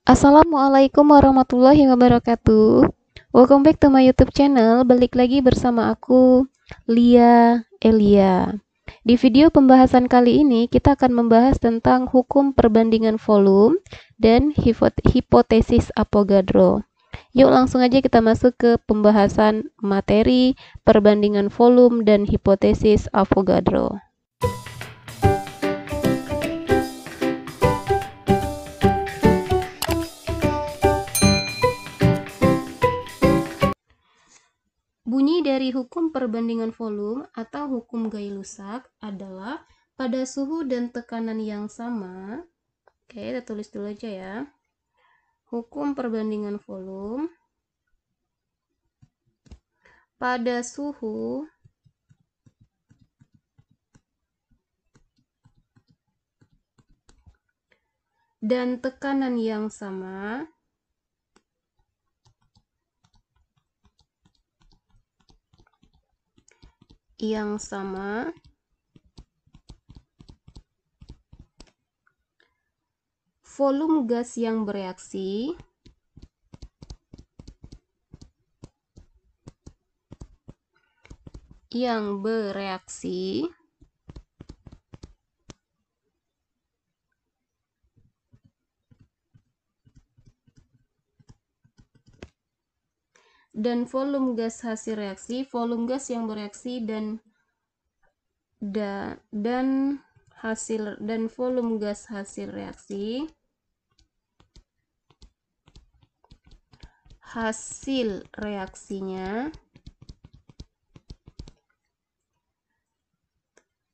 Assalamualaikum warahmatullahi wabarakatuh. Welcome back to my YouTube channel. Balik lagi bersama aku, Lia Elia. Di video pembahasan kali ini kita akan membahas tentang hukum perbandingan volume dan hipotesis Avogadro. Yuk langsung aja kita masuk ke pembahasan materi perbandingan volume dan hipotesis Avogadro. Bunyi dari hukum perbandingan volume atau hukum Gay-Lussac adalah pada suhu dan tekanan yang sama. Oke, kita tulis dulu aja ya. Hukum perbandingan volume pada suhu dan tekanan yang sama volume gas yang bereaksi dan volume gas hasil reaksi, volume gas yang bereaksi dan volume gas hasil reaksi, hasil reaksinya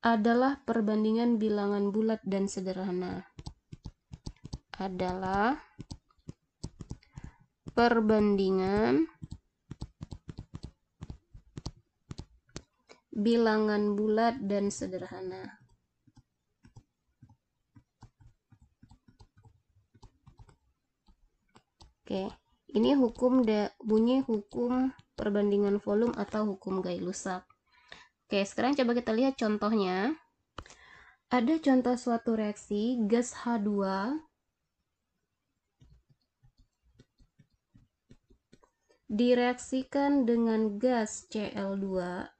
adalah perbandingan bilangan bulat dan sederhana. Adalah perbandingan bilangan bulat dan sederhana. Oke, ini bunyi hukum perbandingan volume atau hukum Gay-Lussac. Oke, sekarang coba kita lihat contohnya. Ada contoh suatu reaksi gas H2 direaksikan dengan gas Cl2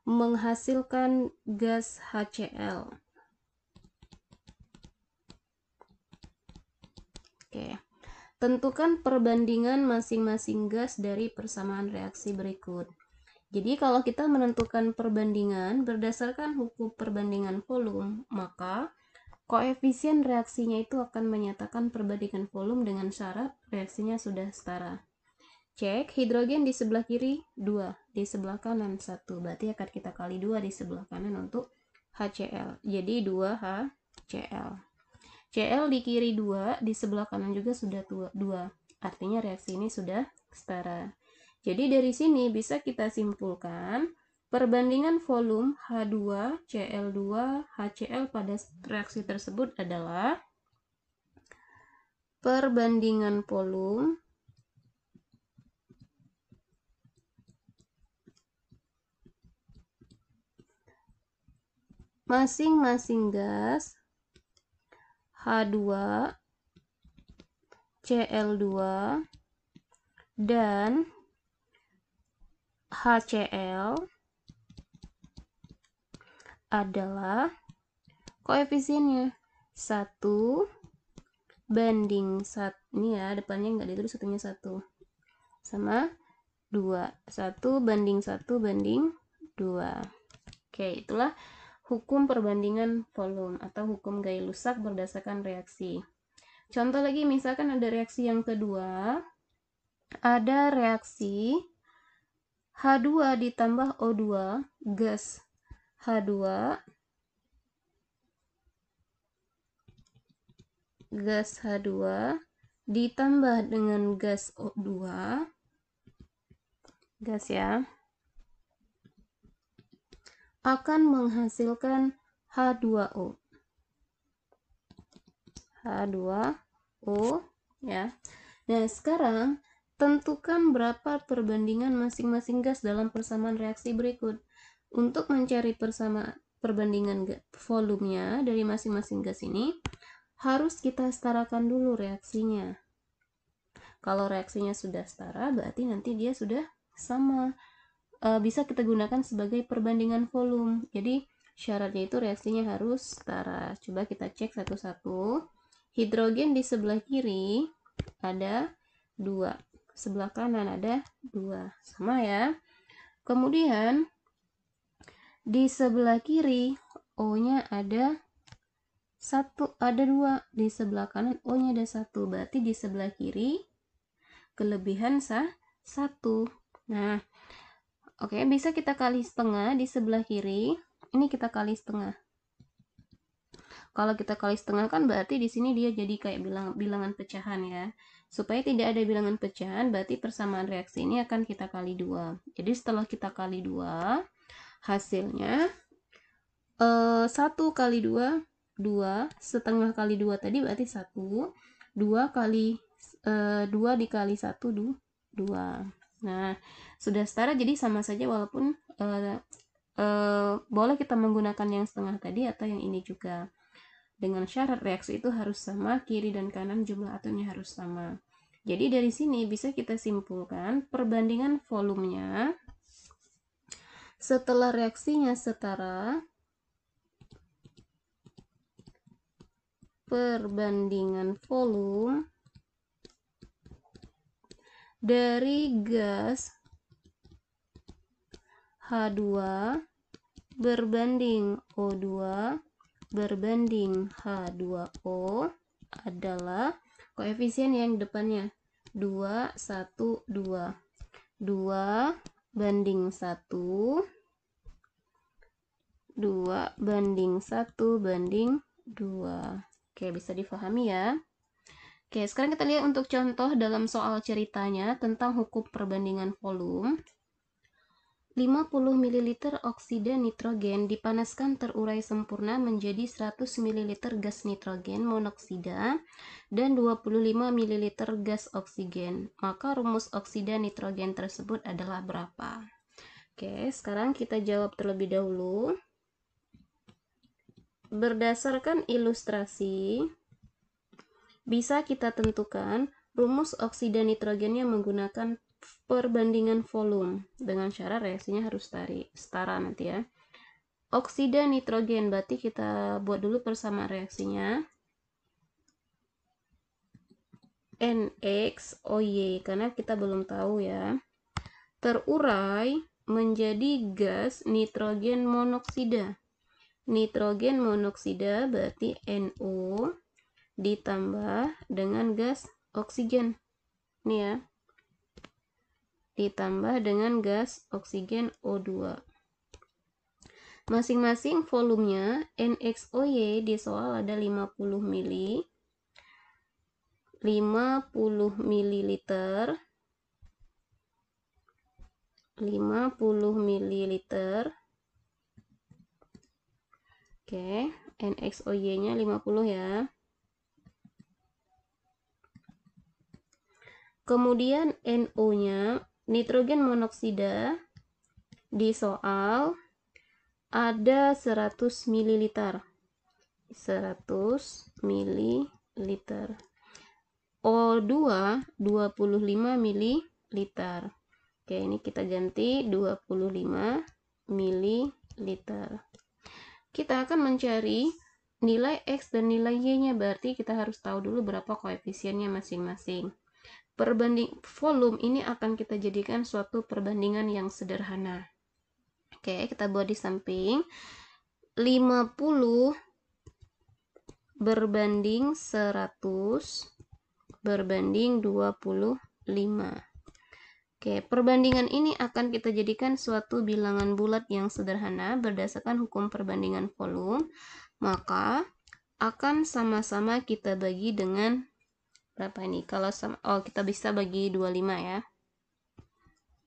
menghasilkan gas HCl. Oke. Tentukan perbandingan masing-masing gas dari persamaan reaksi berikut. Jadi kalau kita menentukan perbandingan berdasarkan hukum perbandingan volume, maka koefisien reaksinya itu akan menyatakan perbandingan volume dengan syarat reaksinya sudah setara. Cek, hidrogen di sebelah kiri 2, di sebelah kanan 1. Berarti akan kita kali 2 di sebelah kanan untuk HCl. Jadi 2HCl. Cl di kiri 2, di sebelah kanan juga sudah 2. Artinya reaksi ini sudah setara. Jadi dari sini bisa kita simpulkan perbandingan volume H2Cl2 HCl pada reaksi tersebut adalah perbandingan volume masing-masing gas H2, Cl2, dan HCl adalah koefisiennya 1 banding 1. Ini ya, depannya nggak ditulis, satunya 1. Sama 2. 1 banding 1 banding 2. Oke, itulah hukum perbandingan volume atau hukum Gay-Lussac berdasarkan reaksi. Contoh lagi, misalkan ada reaksi yang kedua. Ada reaksi H2 ditambah O2, gas H2, ditambah dengan gas O2, gas ya, akan menghasilkan H2O. H2O ya. Nah, sekarang tentukan berapa perbandingan masing-masing gas dalam persamaan reaksi berikut. Untuk mencari perbandingan volumenya dari masing-masing gas ini, harus kita setarakan dulu reaksinya. Kalau reaksinya sudah setara, berarti nanti dia sudah sama. Bisa kita gunakan sebagai perbandingan volume. Jadi syaratnya itu reaksinya harus setara. Coba kita cek satu-satu. Hidrogen di sebelah kiri ada 2, sebelah kanan ada 2, sama ya. Kemudian di sebelah kiri O-nya ada 1, ada 2, di sebelah kanan O-nya ada 1, berarti di sebelah kiri kelebihan 1. Nah, oke, bisa kita kali setengah di sebelah kiri. Ini kita kali setengah. Kalau kita kali setengah kan berarti di sini dia jadi kayak bilangan pecahan ya. Supaya tidak ada bilangan pecahan, berarti persamaan reaksi ini akan kita kali 2. Jadi setelah kita kali 2, hasilnya 1 kali 2, 2, setengah kali 2 tadi berarti 1. 2 kali 2 dikali 1, 2. Nah, sudah setara, jadi sama saja walaupun boleh kita menggunakan yang setengah tadi atau yang ini juga. Dengan syarat reaksi itu harus sama, kiri dan kanan jumlah atomnya harus sama. Jadi dari sini bisa kita simpulkan perbandingan volumenya setelah reaksinya setara, perbandingan volume dari gas H2 berbanding O2 berbanding H2O adalah koefisien yang depannya 2, 1, 2. 2 banding 1, 2 banding 1 banding 2. Oke, bisa difahami ya. Oke, sekarang kita lihat untuk contoh dalam soal ceritanya tentang hukum perbandingan volume. 50 ml oksida nitrogen dipanaskan terurai sempurna menjadi 100 ml gas nitrogen monoksida dan 25 ml gas oksigen. Maka rumus oksida nitrogen tersebut adalah berapa? Oke, sekarang kita jawab terlebih dahulu. Berdasarkan ilustrasi, bisa kita tentukan rumus oksida nitrogennya menggunakan perbandingan volume dengan syarat reaksinya harus setara nanti ya. Oksida nitrogen berarti kita buat dulu persamaan reaksinya. NXOY karena kita belum tahu ya. Terurai menjadi gas nitrogen monoksida. Nitrogen monoksida berarti NO ditambah dengan gas oksigen. Nih ya. Ditambah dengan gas oksigen O2. Masing-masing volumenya NXOY di soal ada 50 ml, 50 ml, 50 ml. Oke, NXOY-nya 50 ya. Kemudian NO-nya nitrogen monoksida di soal ada 100 ml. 100 ml. O2 25 ml. Oke, ini kita ganti 25 ml. Kita akan mencari nilai X dan nilai Y-nya, berarti kita harus tahu dulu berapa koefisiennya masing-masing. Perbanding volume ini akan kita jadikan suatu perbandingan yang sederhana. Oke, kita buat di samping. 50 berbanding 100 berbanding 25. Oke, perbandingan ini akan kita jadikan suatu bilangan bulat yang sederhana berdasarkan hukum perbandingan volume. Maka akan sama-sama kita bagi dengan berapa ini? Kalau sama, kita bisa bagi 25 ya.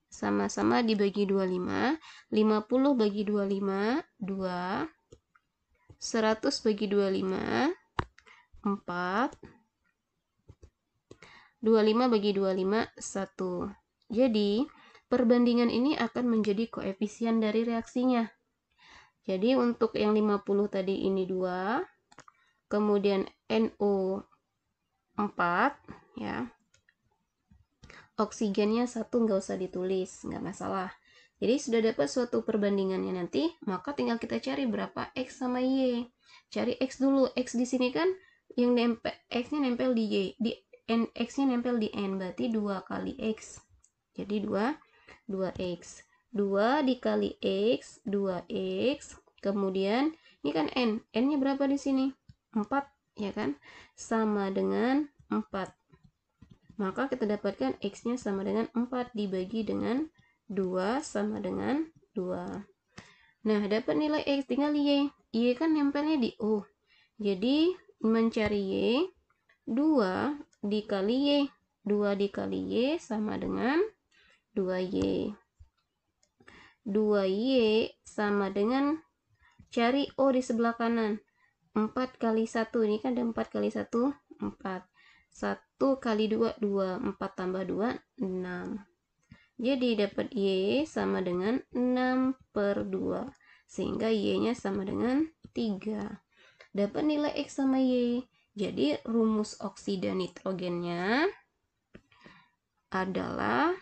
Sama-sama dibagi 25. 50 bagi 25, 2. 100 bagi 25, 4. 25 bagi 25, 1. Jadi, perbandingan ini akan menjadi koefisien dari reaksinya. Jadi, untuk yang 50 tadi ini 2. kemudian NO4 ya. Oksigennya 1, nggak usah ditulis, nggak masalah. Jadi sudah dapat suatu perbandingannya nanti, maka tinggal kita cari berapa X sama Y. Cari X dulu. X di sini kan yang nempel, X-nya nempel di Y, di N, X-nya nempel di N, berarti 2 kali X. Jadi 2X. 2 dikali X, 2X. Kemudian ini kan N. N-nya berapa di sini? 4, ya kan? Sama dengan 4. Maka kita dapatkan X-nya sama dengan 4 dibagi dengan 2 sama dengan 2. Nah, dapat nilai X, tinggal Y. Y kan nempelnya di O. Jadi, mencari Y, 2 dikali Y. 2 dikali Y sama dengan 2Y. 2Y sama dengan, cari O di sebelah kanan. 4 kali 1, ini kan ada 4 kali 1, 4. 1 kali 2, 2. 4 tambah 2, 6. Jadi dapat Y sama dengan 6 per 2. Sehingga Y-nya sama dengan 3. Dapat nilai X sama Y. Jadi rumus oksida nitrogennya adalah,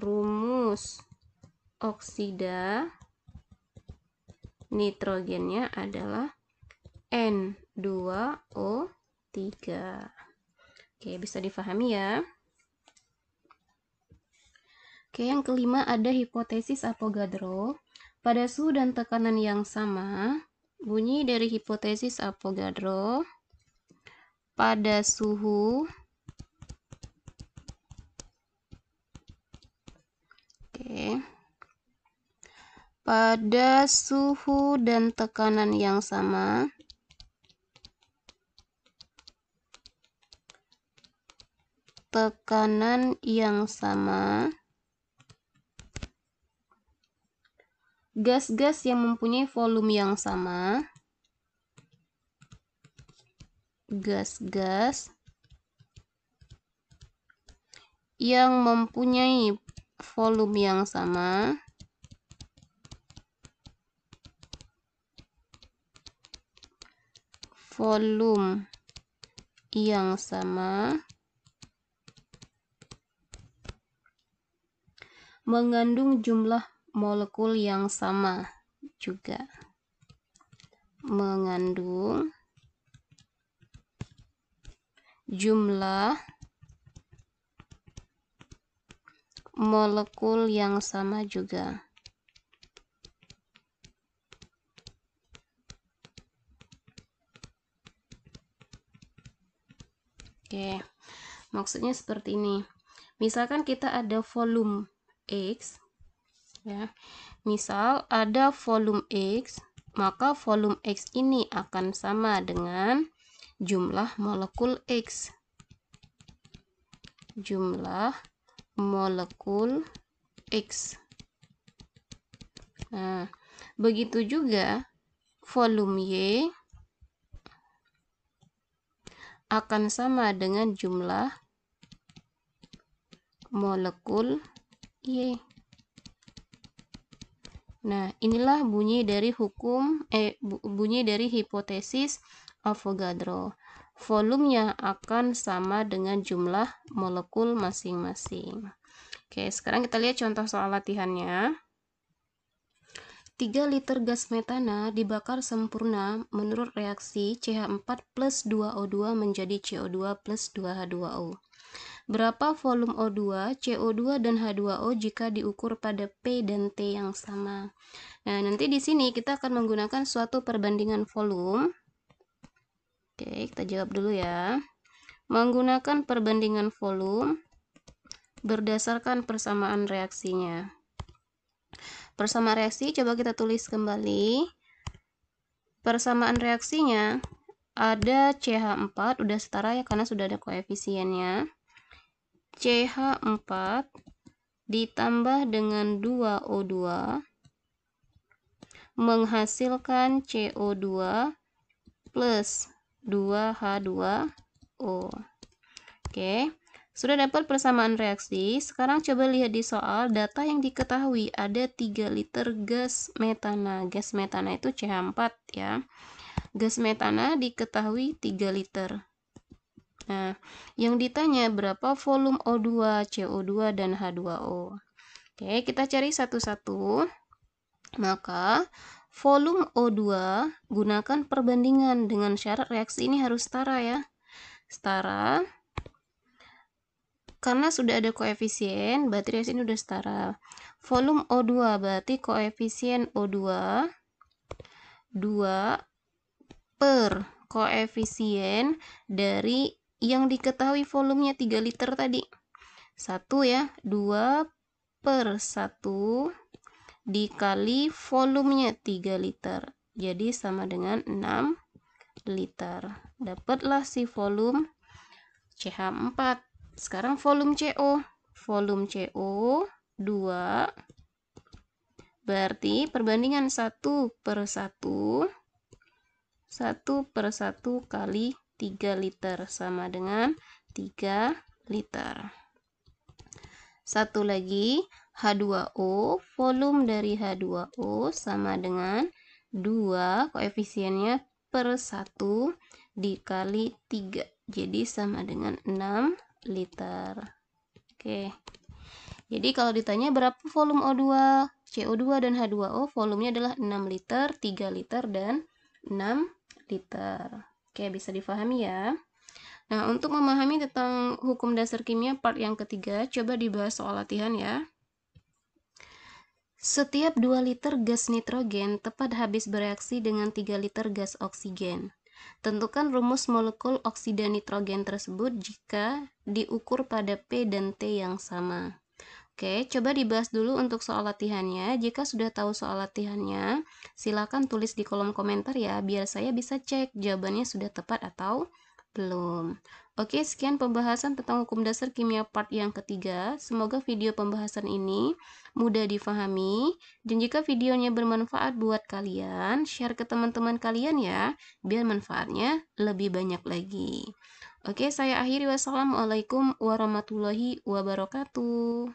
rumus oksida nitrogennya adalah N2O3. Oke, bisa difahami ya. Oke, yang kelima ada hipotesis Avogadro. Pada suhu dan tekanan yang sama, bunyi dari hipotesis Avogadro, pada suhu pada suhu dan tekanan yang sama, gas-gas yang mempunyai volume yang sama, gas-gas yang mempunyai volume yang sama mengandung jumlah molekul yang sama juga. Mengandung jumlah molekul yang sama juga. Oke, maksudnya seperti ini. Misalkan kita ada volume X, ya. Misal ada volume X, maka volume X ini akan sama dengan jumlah molekul X. Jumlah molekul X. Nah, begitu juga volume Y akan sama dengan jumlah molekul Y. Nah, inilah bunyi dari bunyi dari hipotesis Avogadro. Volumenya akan sama dengan jumlah molekul masing-masing. Oke, sekarang kita lihat contoh soal latihannya. 3 liter gas metana dibakar sempurna menurut reaksi CH4 plus 2O2 menjadi CO2 plus 2H2O. Berapa volume O2, CO2, dan H2O jika diukur pada P dan T yang sama? Nah, nanti di sini kita akan menggunakan suatu perbandingan volume. Oke, kita jawab dulu ya. Menggunakan perbandingan volume berdasarkan persamaan reaksinya. Persamaan reaksi, coba kita tulis kembali. Persamaan reaksinya ada CH4, udah setara ya karena sudah ada koefisiennya. CH4 ditambah dengan 2O2 menghasilkan CO2 plus 2H2O. Oke, sudah dapat persamaan reaksi. Sekarang coba lihat di soal, data yang diketahui ada 3 liter gas metana. Gas metana itu CH4 ya. Gas metana diketahui 3 liter. Nah, yang ditanya berapa volume O2, CO2, dan H2O. Oke, kita cari satu-satu. Maka, volume O2 gunakan perbandingan dengan syarat reaksi ini harus setara ya. Setara. Karena sudah ada koefisien, berarti reaksi ini sudah setara. Volume O2 berarti koefisien O2 2 per koefisien dari yang diketahui volumenya 3 liter tadi. 1 ya, 2 per 1 dikali volumenya 3 liter. Jadi sama dengan 6 liter. Dapatlah si volume CH4. Sekarang volume CO. Volume CO 2 berarti perbandingan 1 per 1 kali 3 liter sama dengan 3 liter. Satu lagi, H2O, volume dari H2O sama dengan 2 koefisiennya per 1 dikali 3. Jadi sama dengan 6 liter. Oke. Jadi kalau ditanya berapa volume O2, CO2 dan H2O, volumenya adalah 6 liter, 3 liter, dan 6 liter. Oke, bisa difahami ya. Nah, untuk memahami tentang hukum dasar kimia part yang ketiga, coba dibahas soal latihan ya. Setiap 2 liter gas nitrogen tepat habis bereaksi dengan 3 liter gas oksigen. Tentukan rumus molekul oksida nitrogen tersebut jika diukur pada P dan T yang sama. Oke, coba dibahas dulu untuk soal latihannya. Jika sudah tahu soal latihannya, silakan tulis di kolom komentar ya, biar saya bisa cek jawabannya sudah tepat atau belum. Oke, sekian pembahasan tentang hukum dasar kimia part yang ketiga. Semoga video pembahasan ini mudah difahami. Dan jika videonya bermanfaat buat kalian, share ke teman-teman kalian ya, biar manfaatnya lebih banyak lagi. Oke, saya akhiri. Wassalamualaikum warahmatullahi wabarakatuh.